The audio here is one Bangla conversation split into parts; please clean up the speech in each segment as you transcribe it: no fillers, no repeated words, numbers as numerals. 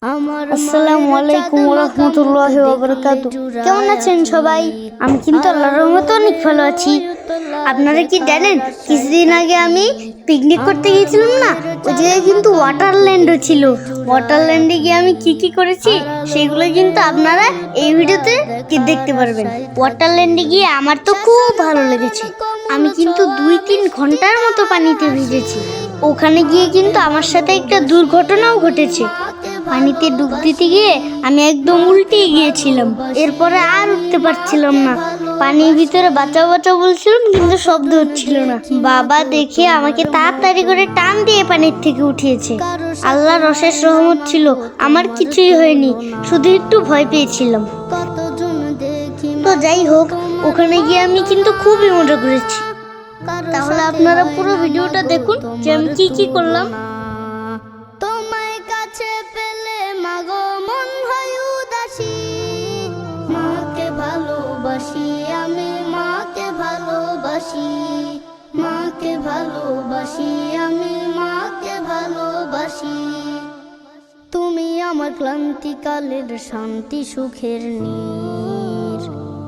আসসালামু আলাইকুম ওয়া রাহমাতুল্লাহি ওয়া বারাকাতুহু। কেমন আছেন সবাই? আমি কিন্তু আল্লাহর রহমতে অনেক ভালো আছি। আপনারা কি জানেন কিছুদিন আগে আমি পিকনিক করতে গিয়েছিলাম না, ওই জায়গায় কিন্তু ওয়াটারল্যান্ডও ছিল। ওয়াটারল্যান্ডে গিয়ে আমি কি করেছি সেগুলো কিন্তু আপনারা এই ভিডিওতে দেখতে পারবেন। ওয়াটারল্যান্ডে গিয়ে আমার তো খুব ভালো লেগেছে। আমি কিন্তু 2-3 ঘন্টার মতো পানিতে ভিজেছি। ওখানে গিয়ে কিন্তু আমার সাথে একটা দুর্ঘটনাও ঘটেছে। পানিতে ডুব দিতে গিয়ে আমি একদম উল্টে গিয়েছিলাম। এরপরে আর উঠতে পারছিলাম না। পানির ভিতরে বাঁচাও বাঁচাও বলছিলাম, কিন্তু শব্দ হচ্ছিল না। বাবা দেখে আমাকে তাড়াতাড়ি করে টান দিয়ে পানির থেকে উঠিয়েছে। আল্লাহর অশেষ রহমত ছিল, আমার কিছুই হয়নি, শুধু একটু ভয় পেয়েছিলাম। তো যাই হোক, ওখানে গিয়ে আমি কিন্তু খুবই মজা করেছি। তাহলে আপনারা পুরো ভিডিওটা দেখুন যে আমি কি করলাম। তোমায় কাছে পেলে মাগো মন হয় উদাসী, মাকে ভালোবাসি আমি, মাকে ভালোবাসি, মাকে ভালোবাসি আমি, মাকে ভালোবাসি। তুমি আমার ক্লান্তিকালের শান্তি সুখের নীর,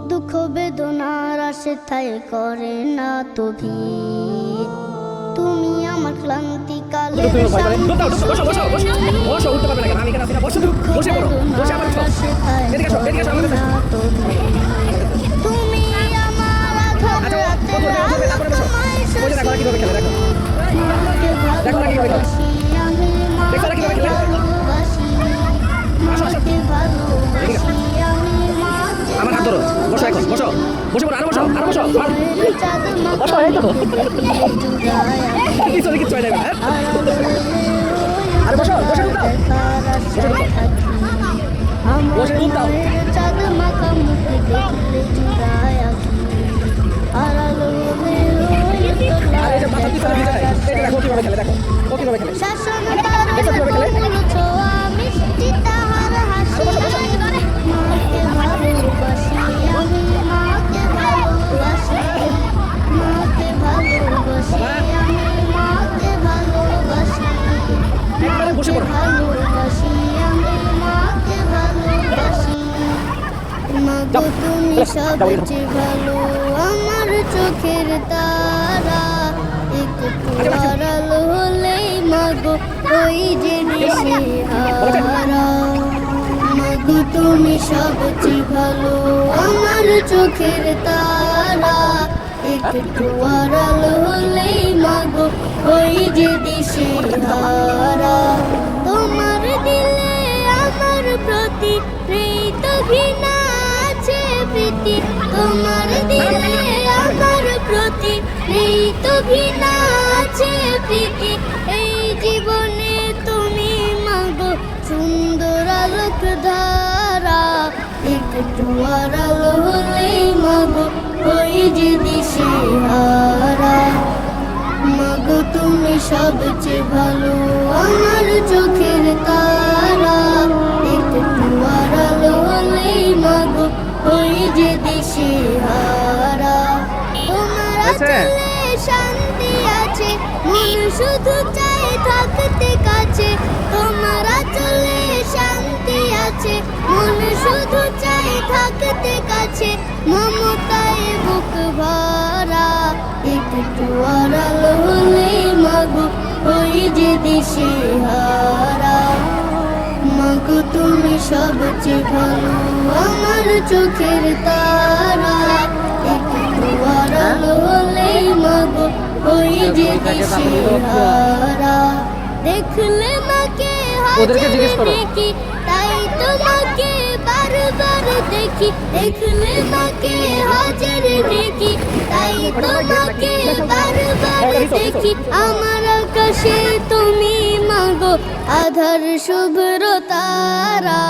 দুঃখ বেদনার আশে ঠাই করে না তো ভিড়। তুমি আমার ক্লান্তিকালের শান্তি সুখের নীর, দুঃখ বেদনার আশে ঠাই করে না তো ভিড়। তুমি আমার আঘাত রাতে তোমায় শশী, মাকে ভালোবাসি আমি, মাকে ভালোবাসি, মাকে ভালোবাসি আমি, মাকে আমার হাত ধরো, বসো এখন, বসো, বসে পড়ো, আরো বসো, আরো বসো, বসো, এই তো, কিছু হলে কিচ্ছু হয়ে যাবে, হ্যাঁ? আরে বসো, বসে ডুব দাও, বসে ডুব দাও। চাঁদ মাখা মুখ দেখলে জুড়ায় আঁখি, আড়ালো হলে আর এই যে মাথা পিছনে ভিজে যায়, এই দেখো কিভাবে খেলে, দেখো, ও কিভাবে খেলে। শাসন তার ছোঁয়া মিষ্টি তাহার হাসি, মাকে ভালোবাসি আমি, মাকে ভালোবাসি, মাকে ভালোবাসি আমি, মাকে ভালোবাসি, একবারে বসে পড়ো। ভালোবাসি আমি, মাকে ভালোবাসি। মাগো তুমি সবচেয়ে ভালো, আমার চোখের তারা, একটু আড়াল হলেই মাগো ওই যে দিশেহারা। মাগো তুমি সবচেয়ে ভালো, আমার চোখের তারা, একটু আড়াল হলেই মাগো ওই যে দিশেহারা। তোমার দিলে আমার প্রতি প্রীত ঘৃণা আছে প্রীতি, তোমার দিলে আমার প্রতি প্রীত ঘৃণা আছে প্রীতি। এই জীবনে তুমি মাগো সুন্দর আলোক ধারা, একটু আড়াল হলেই মাগো ওই যে দিশেহারা। মাগো তুমি সবচেয়ে ভালো, আমার চোখের তারা, একটু আড়াল হলেই মাগো ওই যে দিশেহারা। তোমার আঁচলে শান্তি আছে, মন শুধু চায় থাকতে কাছে। তোমার আঁচলে শান্তি আছে, মন শুধু চায় থাকতে কাছে। মমতায় বুক ভরা, একটু আড়াল হলেই মাগো ওই যে দিশেহারা। মাগো তুমি সবচেয়ে ভালো, আমার চোখের তারা, একটু আড়াল হলেই মাগো ওই যে দিশেহারা। দেখলে মাকে হাজার দেখি, তাই তোমাকে বারবার দেখি। দেখলে মাকে হাজার দেখি, তাই তোমাকে বারবার দেখি। আমার আকাশে তুমি মাগো আধার শুভ্র তারা।